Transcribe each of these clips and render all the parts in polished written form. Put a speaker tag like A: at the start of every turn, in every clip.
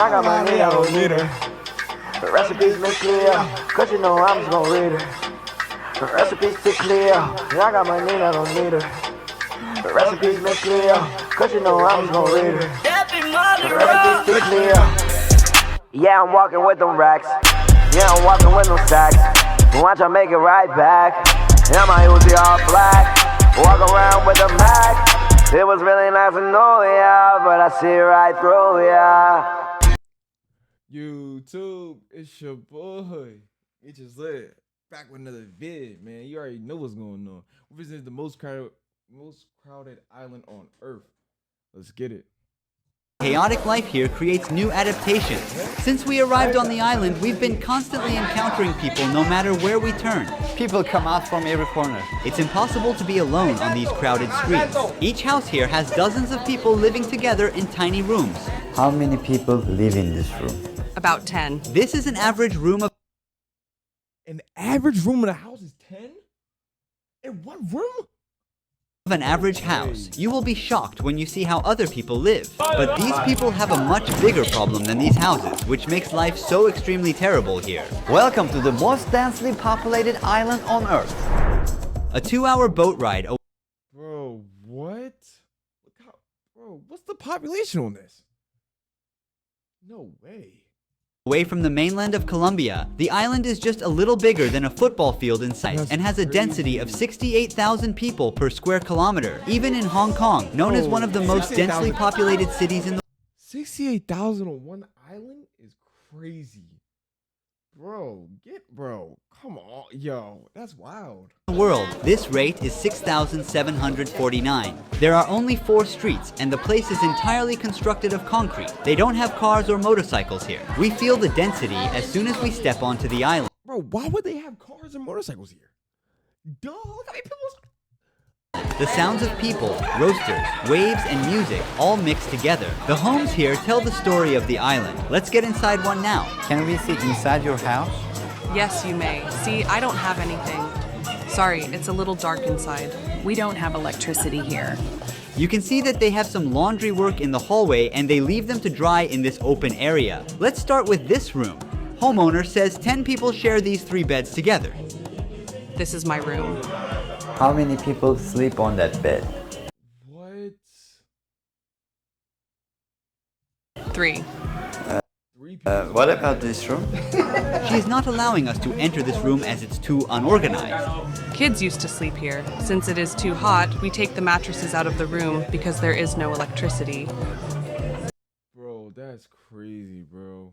A: I got money, I don't need her. The recipes make clear, cause you know I'm just gonna read her. The recipes too clear, I got money, I don't need her. The recipes make clear, cause you know I'm just gonna read her. The recipes too clear. Yeah, I'm walking with them racks. Yeah, I'm walking with them stacks. Watch I make it right back. Yeah, my Uzi all black. Walk around with a Mac. It was really nice to know ya, but I see right through ya.
B: YouTube, it's your boy. It just lit. Back with another vid, man. You already know what's going on. We visited the most crowded island on Earth. Let's get it.
C: Chaotic life here creates new adaptations. Since we arrived on the island, we've been constantly encountering people no matter where we turn.
D: People come out from every corner.
C: It's impossible to be alone on these crowded streets. Each house here has dozens of people living together in tiny rooms.
D: How many people live in this room?
E: About 10.
C: This is an average room of...
B: An average room in a house is 10? In one room?
C: Of an average house. You will be shocked when you see how other people live. But these people have a much bigger problem than these houses, which makes life so extremely terrible here.
D: Welcome to the most densely populated island on Earth.
C: A 2-hour boat ride.
B: Bro, what? Look how, bro, what's the population on this? No way.
C: Away from the mainland of Colombia, the island is just a little bigger than a football field in size and has a density of 68,000 people per square kilometer. Even in Hong Kong, known as one of the most densely populated cities in the
B: 68,000 on one island is crazy. Bro, come on, yo, that's wild.
C: world. This rate is 6,749. There are only 4 streets, and the place is entirely constructed of concrete. They don't have cars or motorcycles here. We feel the density as soon as we step onto the island.
B: Bro, why would they have cars and motorcycles here? Duh, look how many people.
C: The sounds of people, roasters, waves, and music all mixed together. The homes here tell the story of the island. Let's get inside one now.
D: Can we see inside your house?
E: Yes, you may. See, I don't have anything. Sorry, it's a little dark inside.
F: We don't have electricity here.
C: You can see that they have some laundry work in the hallway and they leave them to dry in this open area. Let's start with this room. Homeowner says 10 people share these 3 beds together.
E: This is my room.
D: How many people sleep on that bed?
B: What?
E: 3.
B: 3 people.
D: What about this room?
C: She is not allowing us to enter this room as it's too unorganized.
E: Kids used to sleep here. Since it is too hot, we take the mattresses out of the room because there is no electricity.
B: Bro, that's crazy, bro.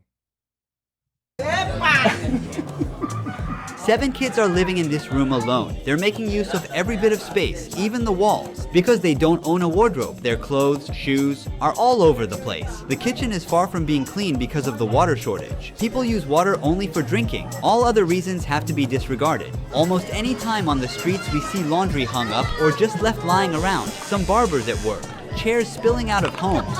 C: 7 kids are living in this room alone. They're making use of every bit of space, even the walls. Because they don't own a wardrobe, their clothes, shoes are all over the place. The kitchen is far from being clean because of the water shortage. People use water only for drinking. All other reasons have to be disregarded. Almost any time on the streets we see laundry hung up or just left lying around, some barbers at work, chairs spilling out of homes,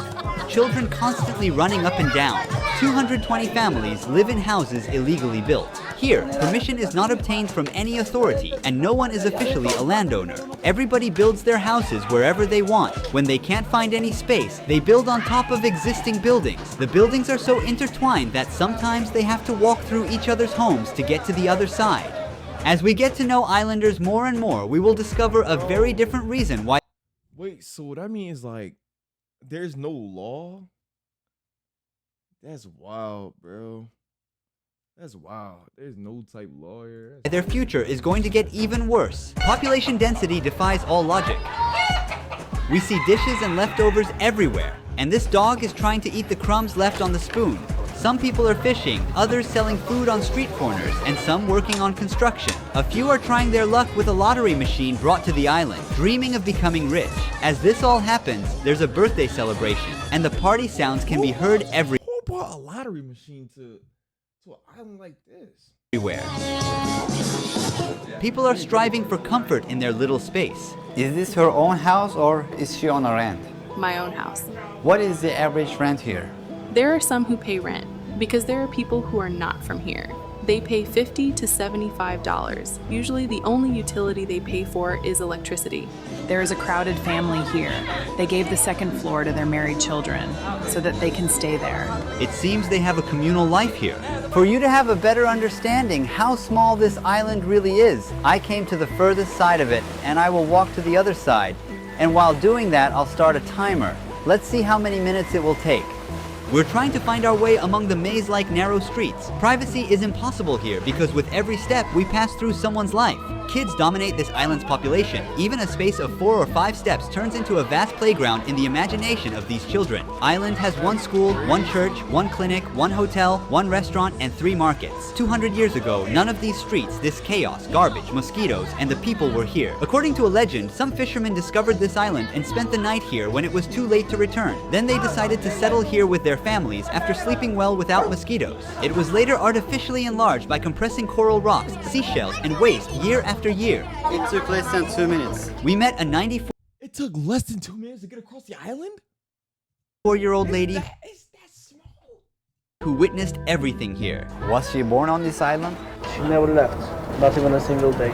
C: children constantly running up and down. 220 families live in houses illegally built. Here, permission is not obtained from any authority, and no one is officially a landowner. Everybody builds their houses wherever they want. When they can't find any space, they build on top of existing buildings. The buildings are so intertwined that sometimes they have to walk through each other's homes to get to the other side. As we get to know islanders more and more, we will discover a very different reason why.
B: Wait, so that means like there's no law? That's wild, bro. That's wild. There's no type law here.
C: Their future is going to get even worse. Population density defies all logic. We see dishes and leftovers everywhere, and this dog is trying to eat the crumbs left on the spoon. Some people are fishing, others selling food on street corners, and some working on construction. A few are trying their luck with a lottery machine brought to the island, dreaming of becoming rich. As this all happens, there's a birthday celebration, and the party sounds can be heard everywhere.
B: Who brought a lottery machine to an island like this?
C: People are striving for comfort in their little space.
D: Is this her own house or is she on a rent?
F: My own house.
D: What is the average rent here?
F: There are some who pay rent because there are people who are not from here. They pay $50 to $75. Usually the only utility they pay for is electricity.
G: There is a crowded family here. They gave the second floor to their married children so that they can stay there.
C: It seems they have a communal life here. For you to have a better understanding how small this island really is, I came to the furthest side of it and I will walk to the other side. And while doing that, I'll start a timer. Let's see how many minutes it will take. We're trying to find our way among the maze-like narrow streets. Privacy is impossible here because with every step we pass through someone's life. Kids dominate this island's population. Even a space of 4 or 5 steps turns into a vast playground in the imagination of these children. Island has 1 school, 1 church, 1 clinic, 1 hotel, 1 restaurant, and 3 markets. 200 years ago, none of these streets, this chaos, garbage, mosquitoes, and the people were here. According to a legend, some fishermen discovered this island and spent the night here when it was too late to return. Then they decided to settle here with their families after sleeping well without mosquitoes. It was later artificially enlarged by compressing coral rocks, seashells, and waste year after year.
H: It took less than 2 minutes.
C: We met a 94
B: It took less than 2 minutes to get across the island?
C: 4-year-old lady
B: Is that small?
C: who witnessed everything here.
D: Was she born on this island?
A: She never left, not even a single day.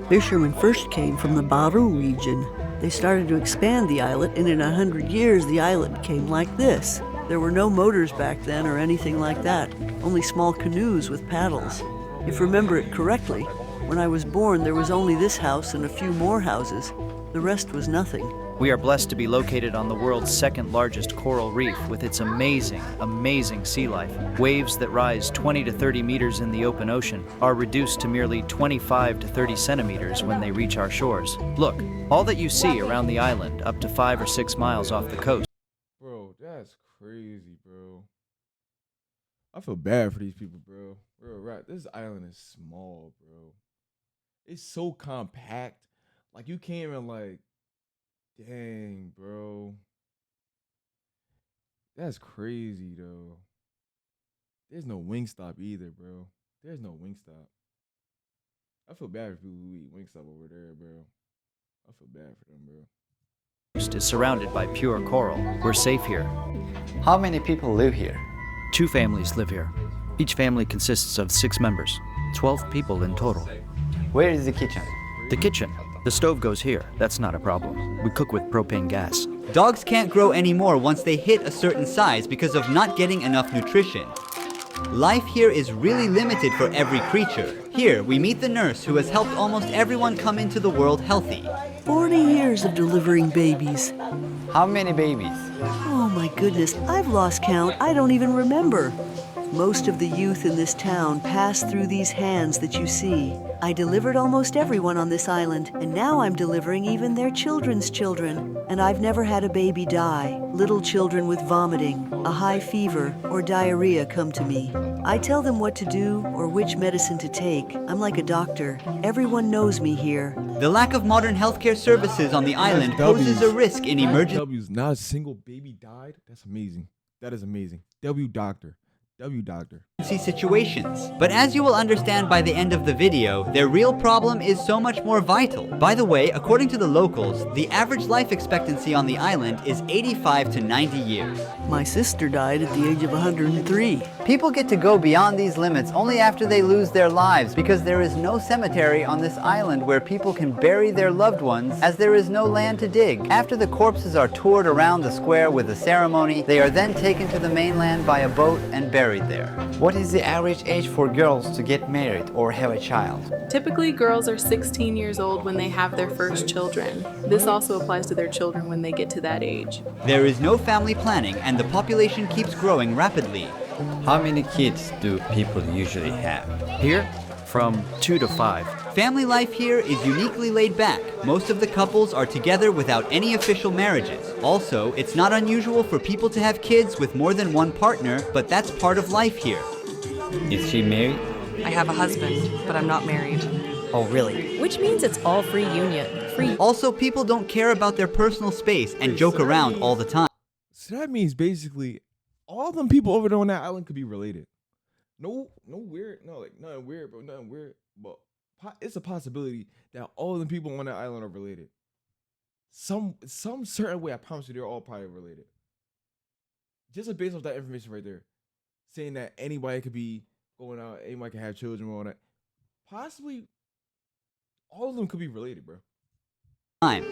I: Fishermen first came from the Baru region. They started to expand the islet, and in 100 years the islet became like this. There were no motors back then or anything like that, only small canoes with paddles. If you remember it correctly, when I was born there was only this house and a few more houses. The rest was nothing.
J: We are blessed to be located on the world's second largest coral reef with its amazing, amazing sea life. Waves that rise 20 to 30 meters in the open ocean are reduced to merely 25 to 30 centimeters when they reach our shores. Look, all that you see around the island up to 5 or 6 miles off the coast.
B: Bro, that's crazy, bro. I feel bad for these people, bro. Real right. This island is small, bro. It's so compact. Like, you can't even, like, dang, bro. That's crazy, though. There's no Wingstop either, bro. There's no Wingstop. I feel bad for people who eat Wingstop over there, bro. I feel bad for them, bro.
J: Is surrounded by pure coral. We're safe here.
D: How many people live here?
J: 2 families live here. Each family consists of 6 members, 12 people in total.
D: Where is the kitchen?
J: The kitchen. The stove goes here. That's not a problem. We cook with propane gas.
C: Dogs can't grow anymore once they hit a certain size because of not getting enough nutrition. Life here is really limited for every creature. Here, we meet the nurse who has helped almost everyone come into the world healthy.
I: 40 years of delivering babies.
D: How many babies?
I: Oh my goodness, I've lost count. I don't even remember. Most of the youth in this town pass through these hands that you see. I delivered almost everyone on this island, and now I'm delivering even their children's children. And I've never had a baby die. Little children with vomiting, a high fever, or diarrhea come to me. I tell them what to do or which medicine to take. I'm like a doctor. Everyone knows me here.
C: The lack of modern healthcare services on the island poses a risk in emergency
B: W's, not a single baby died. That's amazing. That is amazing. W doctor.
C: situations. But as you will understand by the end of the video, their real problem is so much more vital. By the way, according to the locals, the average life expectancy on the island is 85 to 90 years.
I: My sister died at the age of 103.
D: People get to go beyond these limits only after they lose their lives because there is no cemetery on this island where people can bury their loved ones as there is no land to dig. After the corpses are toured around the square with a ceremony, they are then taken to the mainland by a boat and buried there.
H: What is the average age for girls to get married or have a child?
F: Typically, girls are 16 years old when they have their first children. This also applies to their children when they get to that age.
C: There is no family planning and the population keeps growing rapidly.
H: How many kids do people usually have?
J: Here, from 2 to 5.
C: Family life here is uniquely laid back. Most of the couples are together without any official marriages. Also, it's not unusual for people to have kids with more than one partner, but that's part of life here.
H: Is she married?
E: I have a husband, but I'm not married.
H: Oh, really?
K: Which means it's all free union. Free.
C: Also, people don't care about their personal space and joke around all the time.
B: So that means basically all them people over there on that island could be related. No weird, nothing weird, bro, nothing weird. But it's a possibility that all the people on that island are related. Some certain way, I promise you, they're all probably related. Just based off that information right there, saying that anybody could be going out, anybody can have children and all that. Possibly, all of them could be related, bro.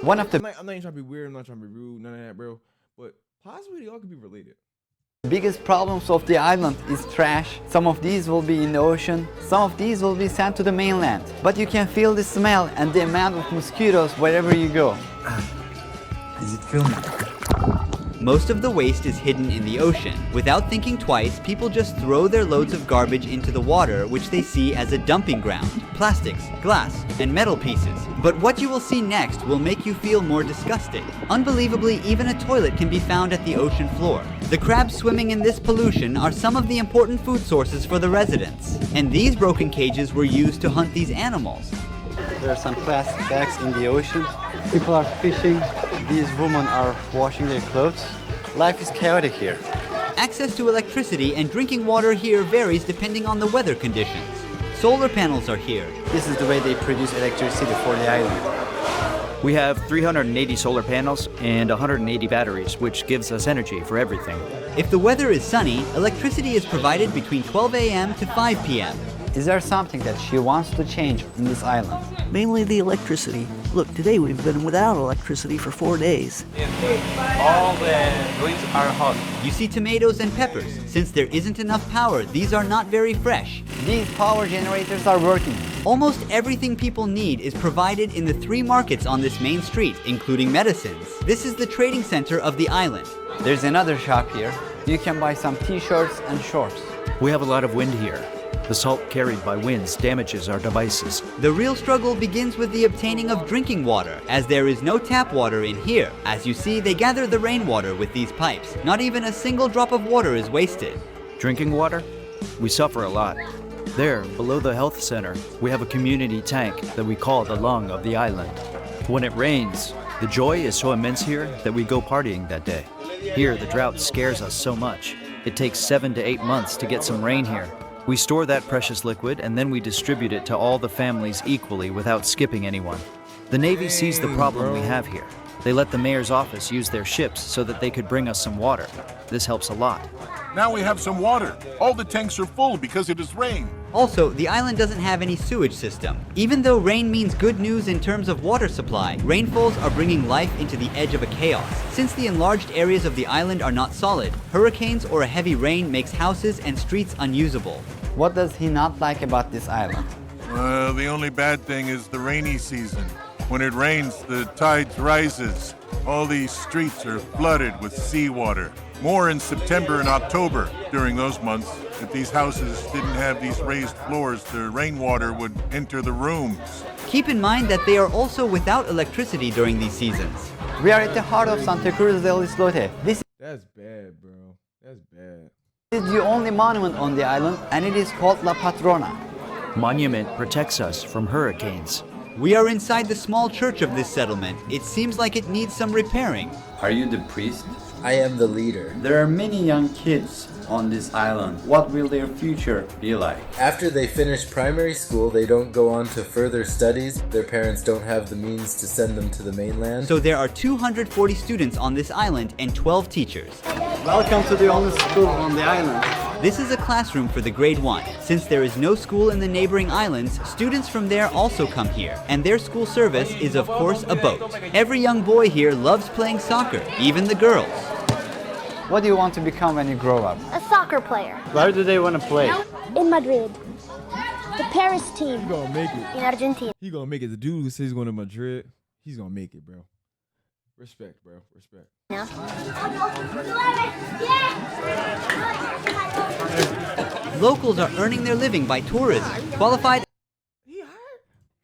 D: One of the
B: I'm not even trying to be weird. I'm not trying to be rude. None of that, bro. But possibly they all could be related.
D: biggest problems of the island is trash. Some of these will be in the ocean, some of these will be sent to the mainland. But you can feel the smell and the amount of mosquitoes wherever you go.
H: Is it filming?
C: Most of the waste is hidden in the ocean. Without thinking twice, people just throw their loads of garbage into the water, which they see as a dumping ground. Plastics, glass, and metal pieces. But what you will see next will make you feel more disgusting. Unbelievably, even a toilet can be found at the ocean floor. The crabs swimming in this pollution are some of the important food sources for the residents. And these broken cages were used to hunt these animals.
D: There are some plastic bags in the ocean. People are fishing. These women are washing their clothes. Life is chaotic here.
C: Access to electricity and drinking water here varies depending on the weather conditions. Solar panels are here.
D: This is the way they produce electricity for the island.
J: We have 380 solar panels and 180 batteries, which gives us energy for everything.
C: If the weather is sunny, electricity is provided between 12 a.m. to 5 p.m.
D: Is there something that she wants to change in this island?
I: Mainly the electricity. Look, today we've been without electricity for 4 days.
L: All the greens are hot.
C: You see tomatoes and peppers. Since there isn't enough power, these are not very fresh.
D: These power generators are working.
C: Almost everything people need is provided in the 3 markets on this main street, including medicines. This is the trading center of the island.
D: There's another shop here. You can buy some t-shirts and shorts.
J: We have a lot of wind here. The salt carried by winds damages our devices.
C: The real struggle begins with the obtaining of drinking water, as there is no tap water in here. As you see, they gather the rainwater with these pipes. Not even a single drop of water is wasted.
J: Drinking water? We suffer a lot. There, below the health center, we have a community tank that we call the lung of the island. When it rains, the joy is so immense here that we go partying that day. Here, the drought scares us so much. It takes 7 to 8 months to get some rain here. We store that precious liquid and then we distribute it to all the families equally without skipping anyone. The Navy sees the problem we have here. They let the mayor's office use their ships so that they could bring us some water. This helps a lot.
M: Now we have some water. All the tanks are full because it has rained.
C: Also, the island doesn't have any sewage system. Even though rain means good news in terms of water supply, rainfalls are bringing life into the edge of a chaos. Since the enlarged areas of the island are not solid, hurricanes or a heavy rain makes houses and streets unusable.
D: What does he not like about this island?
M: The only bad thing is the rainy season. When it rains, the tides rises. All these streets are flooded with seawater. More in September and October. During those months, if these houses didn't have these raised floors, the rainwater would enter the rooms.
C: Keep in mind that they are also without electricity during these seasons.
D: We are at the heart of Santa Cruz del Islote.
B: That's bad, bro. That's bad.
D: This is the only monument on the island, and it is called La Patrona.
J: Monument protects us from hurricanes.
C: We are inside the small church of this settlement. It seems like it needs some repairing.
N: Are you the priest?
H: I am the leader.
N: There are many young kids on this island. What will their future be like?
H: After they finish primary school, they don't go on to further studies. Their parents don't have the means to send them to the mainland.
C: So there are 240 students on this island and 12 teachers.
D: Welcome to the only school on the island.
C: This is a classroom for the grade 1. Since there is no school in the neighboring islands, students from there also come here. And their school service is of course a boat. Every young boy here loves playing soccer, even the girls.
D: What do you want to become when you grow up?
O: A soccer player.
D: Where do they want to play?
O: In Madrid. The Paris team.
B: He gonna make it.
O: In Argentina.
B: He gonna make it. The dude who says he's going to Madrid, he's gonna make it, bro. Respect, bro. Respect.
O: Yeah.
C: Locals are earning their living by tourism. Qualified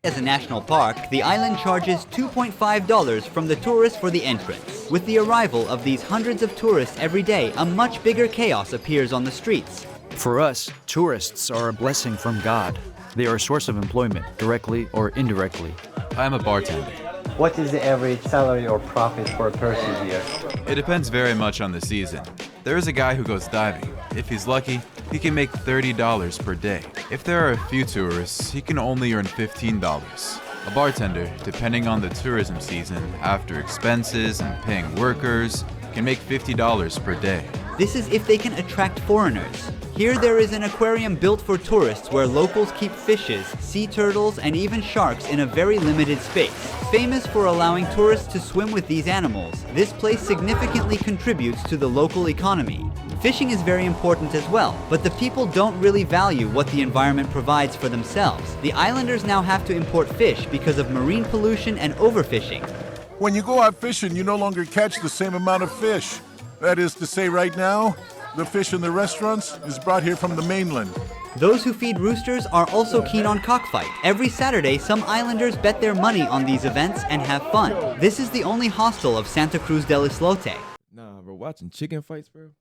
C: as a national park, the island charges $2.5 from the tourists for the entrance. With the arrival of these hundreds of tourists every day, a much bigger chaos appears on the streets.
J: For us, tourists are a blessing from God. They are a source of employment, directly or indirectly.
P: I am a bartender.
D: What is the average salary or profit for a person here?
P: It depends very much on the season. There is a guy who goes diving. If he's lucky, he can make $30 per day. If there are a few tourists, he can only earn $15. A bartender, depending on the tourism season, after expenses and paying workers, can make $50 per day.
C: This is if they can attract foreigners. Here there is an aquarium built for tourists where locals keep fishes, sea turtles, and even sharks in a very limited space. Famous for allowing tourists to swim with these animals, this place significantly contributes to the local economy. Fishing is very important as well, but the people don't really value what the environment provides for themselves. The islanders now have to import fish because of marine pollution and overfishing.
M: When you go out fishing, you no longer catch the same amount of fish. That is to say, right now, the fish in the restaurants is brought here from the mainland.
C: Those who feed roosters are also keen on cockfight. Every Saturday, some islanders bet their money on these events and have fun. This is the only hostel of Santa Cruz del Islote.
B: Nah, bro, watching chicken fights, bro.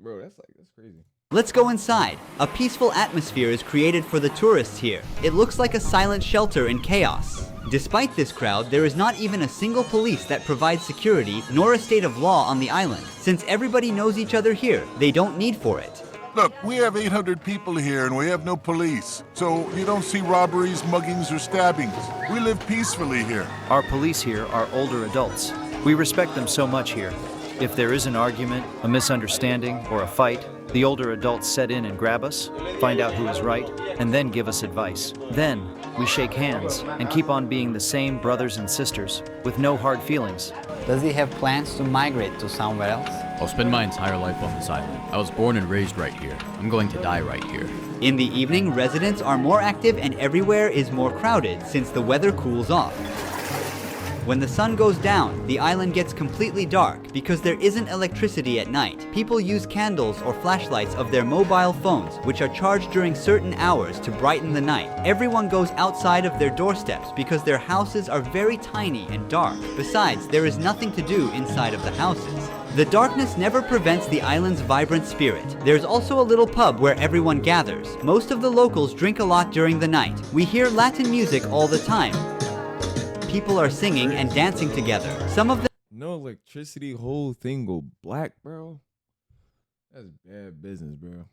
B: Bro, that's crazy.
C: Let's go inside. A peaceful atmosphere is created for the tourists here. It looks like a silent shelter in chaos. Despite this crowd, there is not even a single police that provides security, nor a state of law on the island. Since everybody knows each other here, they don't need for it.
M: Look, we have 800 people here and we have no police. So you don't see robberies, muggings, or stabbings. We live peacefully here.
J: Our police here are older adults. We respect them so much here. If there is an argument, a misunderstanding, or a fight, the older adults set in and grab us, find out who is right, and then give us advice. Then, we shake hands and keep on being the same brothers and sisters, with no hard feelings.
D: Does he have plans to migrate to somewhere else?
Q: I'll spend my entire life on this island. I was born and raised right here. I'm going to die right here.
C: In the evening, residents are more active and everywhere is more crowded since the weather cools off. When the sun goes down, the island gets completely dark because there isn't electricity at night. People use candles or flashlights of their mobile phones, which are charged during certain hours to brighten the night. Everyone goes outside of their doorsteps because their houses are very tiny and dark. Besides, there is nothing to do inside of the houses. The darkness never prevents the island's vibrant spirit. There's also a little pub where everyone gathers. Most of the locals drink a lot during the night. We hear Latin music all the time. People are singing and dancing together. Some of them
B: no electricity, whole thing go black, bro. That's bad business, bro.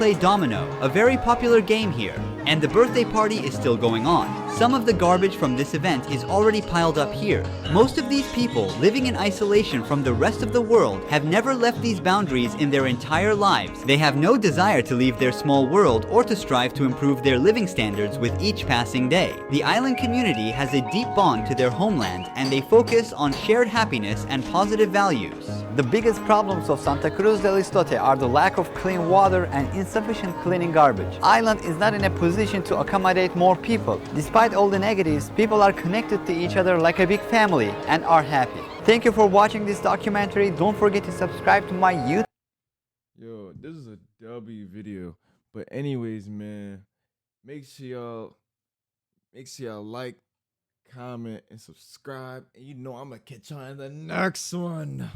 C: play domino, a very popular game here, and the birthday party is still going on. Some of the garbage from this event is already piled up here. Most of these people living in isolation from the rest of the world have never left these boundaries in their entire lives. They have no desire to leave their small world or to strive to improve their living standards with each passing day. The island community has a deep bond to their homeland and they focus on shared happiness and positive values.
D: The biggest problems of Santa Cruz del Islote are the lack of clean water and insufficient cleaning garbage. Island is not in a position to accommodate more people. Despite all the negatives, people are connected to each other like a big family and are happy. Thank you for watching this documentary. Don't forget to subscribe to my YouTube.
B: Yo, this is a W video. But anyways, man, make sure y'all like, comment, and subscribe. And you know I'm gonna catch y'all in the next one.